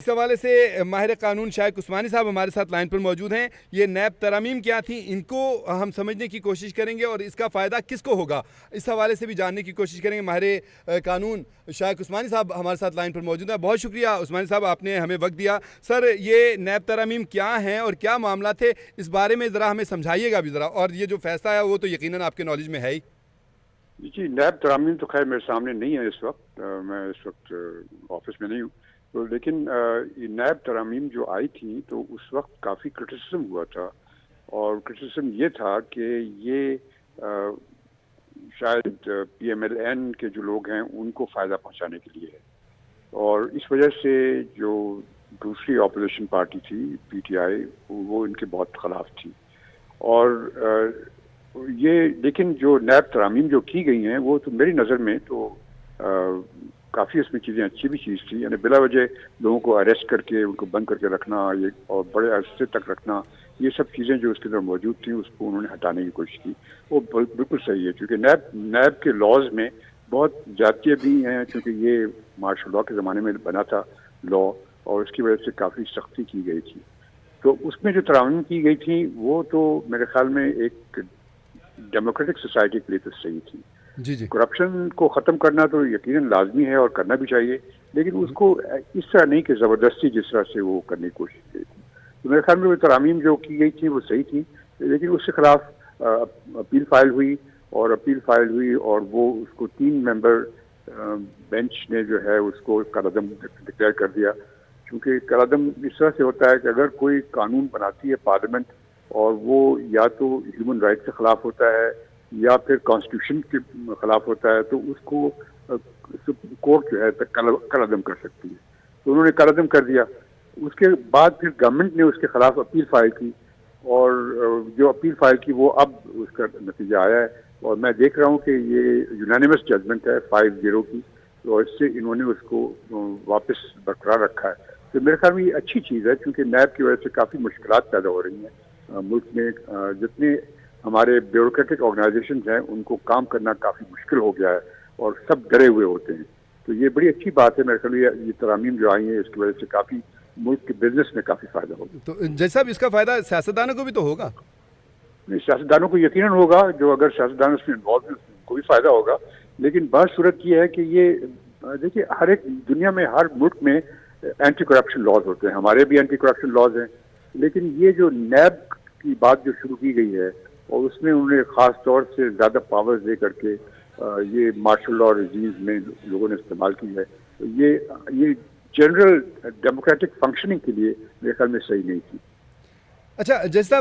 इस हवाले से माहिर कानून शाइक उस्मानी साहब हमारे साथ लाइन पर मौजूद हैं। ये नैब तरमीम क्या थी, इनको हम समझने की कोशिश करेंगे और इसका फ़ायदा किसको होगा, इस हवाले से भी जानने की कोशिश करेंगे। माहिर कानून शाइक उस्मानी साहब हमारे साथ लाइन पर मौजूद हैं। बहुत शुक्रिया उस्मानी साहब, आपने हमें वक्त दिया। सर, ये नैब तरमीम क्या हैं और क्या मामला थे, इस बारे में ज़रा हमें समझाइएगा भी ज़रा। और ये जो फैसला है वो तो यकीनन आपके नॉलेज में है ही। जी, नैब तरामीम तो खैर मेरे सामने नहीं है इस वक्त। मैं इस वक्त ऑफिस में नहीं हूँ। तो लेकिन ये नैब तरामीम जो आई थी तो उस वक्त काफ़ी क्रिटिसिज्म हुआ था। और क्रिटिसिज्म ये था कि ये शायद पीएमएलएन के जो लोग हैं उनको फ़ायदा पहुंचाने के लिए है। और इस वजह से जो दूसरी ऑपोजिशन पार्टी थी पीटीआई, वो इनके बहुत खिलाफ थी। और ये लेकिन जो नैब तरामीम जो की गई हैं वो तो मेरी नज़र में तो काफ़ी उसमें चीज़ें अच्छी भी चीज़ थी। यानी बिला वजह लोगों को अरेस्ट करके उनको बंद करके रखना, ये और बड़े अरसे तक रखना, ये सब चीज़ें जो उसके अंदर मौजूद थी उसको उन्होंने हटाने की कोशिश की। वो बिल्कुल सही है, क्योंकि नैब के लॉज में बहुत जातियाँ भी हैं, क्योंकि ये मार्शल लॉ के ज़माने में बना था लॉ, और उसकी वजह से काफ़ी सख्ती की गई थी। तो उसमें जो तरामीम की गई थी वो तो मेरे ख्याल में एक डेमोक्रेटिक सोसाइटी के लिए तो सही थी। जी जी। करप्शन को ख़त्म करना तो यकीनन लाजमी है और करना भी चाहिए, लेकिन उसको इस तरह नहीं कि ज़बरदस्ती जिस तरह से वो करने की कोशिश की थी। तो मेरे ख्याल में वो तरामीम जो की गई थी वो सही थी, लेकिन उसके खिलाफ अपील फाइल हुई और वो उसको 3 मेंबर बेंच ने जो है उसको कलअदम डिक्लेयर कर दिया। क्योंकि कलअदम इस तरह से होता है कि अगर कोई कानून बनाती है पार्लियामेंट और वो या तो ह्यूमन राइट के खिलाफ होता है या फिर कॉन्स्टिट्यूशन के खिलाफ होता है, तो उसको कोर्ट जो है कलअदम कर सकती है। तो उन्होंने कलअदम कर दिया। उसके बाद फिर गवर्नमेंट ने उसके खिलाफ अपील फाइल की, और जो अपील फाइल की वो अब उसका नतीजा आया है। और मैं देख रहा हूँ कि ये यूनानिमस जजमेंट है 5-0 की, तो इससे इन्होंने उसको वापस बरकरार रखा है। तो मेरे ख्याल में ये अच्छी चीज़ है, क्योंकि नैब की वजह से काफ़ी मुश्किलात पैदा हो रही हैं मुल्क में। जितने हमारे ब्यूरोक्रेटिक ऑर्गेनाइजेशन हैं उनको काम करना काफ़ी मुश्किल हो गया है और सब डरे हुए होते हैं। तो ये बड़ी अच्छी बात है। मेरे ख्याल ये तरामीम जो आई है इसकी वजह से काफ़ी मुल्क के बिजनेस में काफ़ी फ़ायदा होगा। तो जैसा अब इसका फ़ायदा सियासतदानों को भी तो होगा। नहीं, सियासतदानों को यकीनन होगा, जो अगर सियासतदान इसमें इन्वॉल्व हैं उनको भी फ़ायदा होगा। लेकिन बात सूरत ये है कि ये देखिए, हर एक दुनिया में हर मुल्क में एंटी करप्शन लॉज होते हैं। हमारे भी एंटी करप्शन लॉज हैं, लेकिन ये जो नैब की बात जो शुरू की गई है और उसमें उन्होंने ख़ास तौर से ज़्यादा पावर्स दे करके ये मार्शल लॉ रिजीम्स में लोगों ने इस्तेमाल की है, तो ये जनरल डेमोक्रेटिक फंक्शनिंग के लिए मेरे ख्याल में सही नहीं थी। अच्छा, जैसा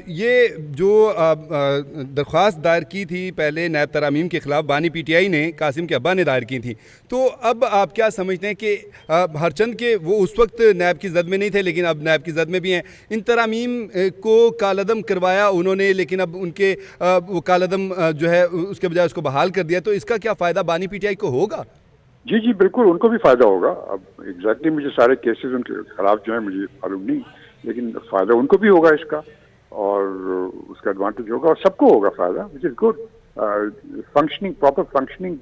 ये जो दरख्वास्त दायर की थी पहले नैब तरामीम के ख़िलाफ़ बानी पीटीआई ने, कासिम के अब्बा ने दायर की थी, तो अब आप क्या समझते हैं कि हरचंद के वो उस वक्त नैब की जद में नहीं थे लेकिन अब नैब की जद में भी हैं, इन तरामीम को कालअदम करवाया उन्होंने, लेकिन अब उनके वो कालअदम जो है उसके बजाय उसको बहाल कर दिया, तो इसका क्या फ़ायदा बानी पीटीआई को होगा? जी जी, बिल्कुल उनको भी फ़ायदा होगा। अब एग्जैक्टली मुझे सारे केसेस उनके खिलाफ जो है मुझे मालूम नहीं, लेकिन फ़ायदा उनको भी होगा इसका, और उसका एडवांटेज होगा और सबको होगा फ़ायदा, which is good. Functioning, proper functioning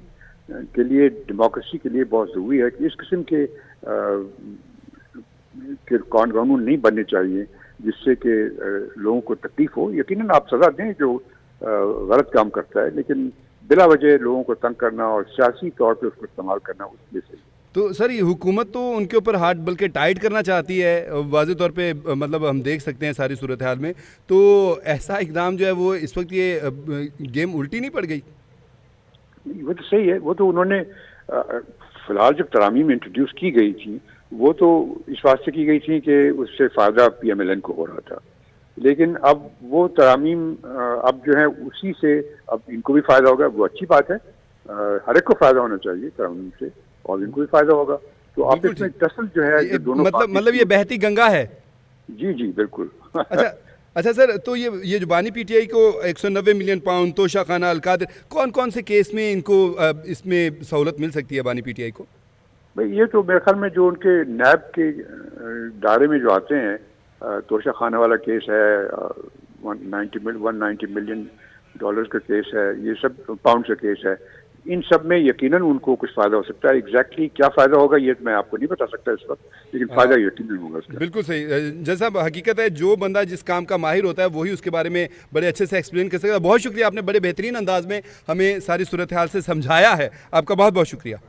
के लिए, डेमोक्रेसी के लिए बहुत ज़रूरी है कि इस किस्म के कानून नहीं बनने चाहिए जिससे कि लोगों को तकलीफ हो। यकीनन आप सज़ा दें जो गलत काम करता है, लेकिन बिला वजह लोगों को तंग करना और सियासी तौर पे उसको इस्तेमाल करना उसके लिए सही। तो सर, ये हुकूमत तो उनके ऊपर हाथ बल्कि टाइट करना चाहती है वाज़ेह तौर पे, मतलब हम देख सकते हैं सारी सूरत हाल में, तो ऐसा इकदाम जो है वो इस वक्त ये गेम उल्टी नहीं पड़ गई? वो तो सही है। वो तो उन्होंने फिलहाल जब तरामीम इंट्रोड्यूस की गई थी वो तो इस वास्ते की गई थी कि उससे फ़ायदा पीएमएलएन को हो रहा था, लेकिन अब वो तरामीम अब जो है उसी से अब इनको भी फ़ायदा होगा। वो अच्छी बात है, हर एक को फ़ायदा होना चाहिए तरामीम से, और इनको भी फ़ायदा होगा। तो आप इसमें दरअसल जो है जो दोनों मतलब ये बहती गंगा है। जी जी, बिल्कुल। अच्छा अच्छा सर, तो ये जो बानी पीटीआई को 190 मिलियन पाउंड, तोशा खाना, अलकादर, कौन कौन से केस में इनको इसमें सहूलत मिल सकती है बानी पीटीआई को? भाई ये तो मेरे ख्याल में जो उनके नैब के दायरे में जो आते हैं, तोशा खाना वाला केस है, 190 मिलियन डॉलर्स का केस है, ये सब पाउंड का केस है। इन सब में यकीनन उनको कुछ फ़ायदा हो सकता है। एग्जैक्टली क्या फ़ायदा होगा ये मैं आपको नहीं बता सकता इस वक्त, लेकिन फ़ायदा यकीनन होगा उसका। बिल्कुल सही। जज साहब, हकीकत है जो बंदा जिस काम का माहिर होता है वही उसके बारे में बड़े अच्छे से एक्सप्लेन कर सकता है। बहुत शुक्रिया, आपने बड़े बेहतरीन अंदाज में हमें सारी सूरत हाल से समझाया है। आपका बहुत बहुत शुक्रिया।